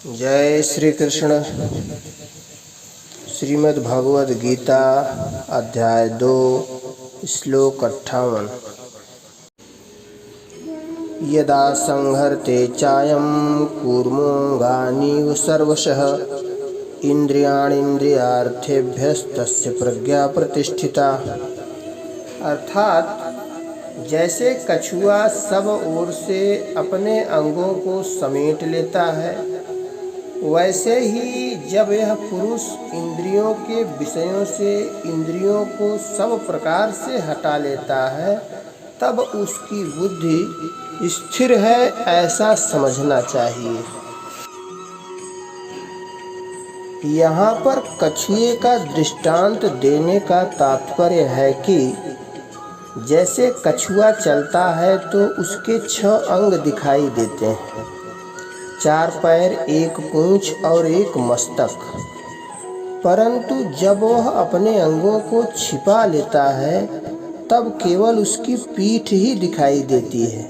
जय श्री कृष्ण। श्रीमद् भगवद गीता अध्याय 2 श्लोक 58। यदा संहर्ते चायं कूर्मोऽङ्गानीव सर्वशः इंद्रियाणीन्द्रियार्थेभ्यस्तस्य प्रज्ञा प्रतिष्ठिता। अर्थात जैसे कछुआ सब ओर से अपने अंगों को समेट लेता है, वैसे ही जब यह पुरुष इंद्रियों के विषयों से इंद्रियों को सब प्रकार से हटा लेता है, तब उसकी बुद्धि स्थिर है, ऐसा समझना चाहिए। यहाँ पर कछुए का दृष्टांत देने का तात्पर्य है कि जैसे कछुआ चलता है तो उसके 6 अंग दिखाई देते हैं, 4 पैर, 1 पूंछ और 1 मस्तक। परंतु जब वह अपने अंगों को छिपा लेता है तब केवल उसकी पीठ ही दिखाई देती है।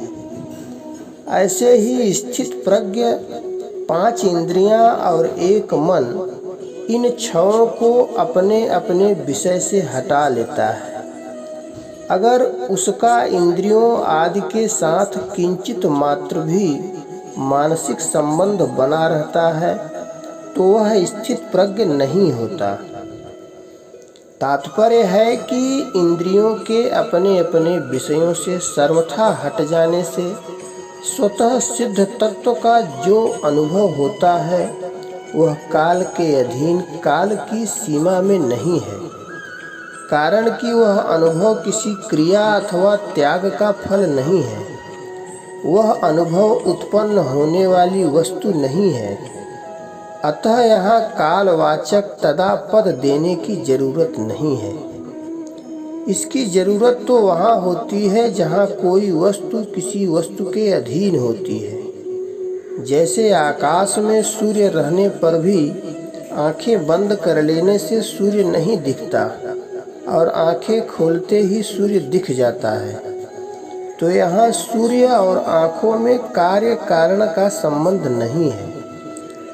ऐसे ही स्थित प्रज्ञ 5 इंद्रियां और 1 मन, इन 6 को अपने अपने विषय से हटा लेता है। अगर उसका इंद्रियों आदि के साथ किंचित मात्र भी मानसिक संबंध बना रहता है तो वह स्थित प्रज्ञ नहीं होता। तात्पर्य है कि इंद्रियों के अपने अपने विषयों से सर्वथा हट जाने से स्वतः सिद्ध तत्व का जो अनुभव होता है वह काल के अधीन, काल की सीमा में नहीं है, कारण कि वह अनुभव किसी क्रिया अथवा त्याग का फल नहीं है। वह अनुभव उत्पन्न होने वाली वस्तु नहीं है। अतः यहाँ कालवाचक तदा पद देने की जरूरत नहीं है। इसकी जरूरत तो वहाँ होती है जहाँ कोई वस्तु किसी वस्तु के अधीन होती है। जैसे आकाश में सूर्य रहने पर भी आंखें बंद कर लेने से सूर्य नहीं दिखता और आंखें खोलते ही सूर्य दिख जाता है, तो यहाँ सूर्य और आँखों में कार्य कारण का संबंध नहीं है।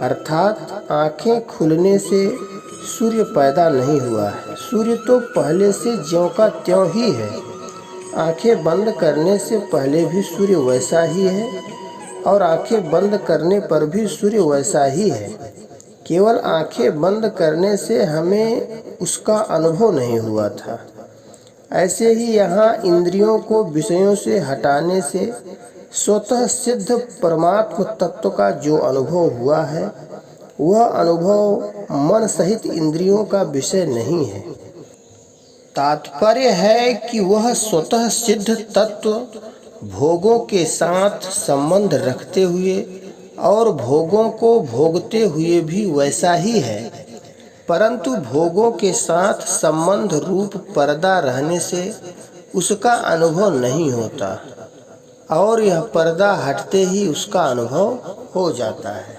अर्थात आँखें खुलने से सूर्य पैदा नहीं हुआ है, सूर्य तो पहले से ज्यों का त्यों ही है। आँखें बंद करने से पहले भी सूर्य वैसा ही है और आँखें बंद करने पर भी सूर्य वैसा ही है। केवल आँखें बंद करने से हमें उसका अनुभव नहीं हुआ था। ऐसे ही यहाँ इंद्रियों को विषयों से हटाने से स्वतः सिद्ध परमात्म तत्व का जो अनुभव हुआ है वह अनुभव मन सहित इंद्रियों का विषय नहीं है। तात्पर्य है कि वह स्वतः सिद्ध तत्व भोगों के साथ संबंध रखते हुए और भोगों को भोगते हुए भी वैसा ही है, परंतु भोगों के साथ संबंध रूप पर्दा रहने से उसका अनुभव नहीं होता और यह पर्दा हटते ही उसका अनुभव हो जाता है।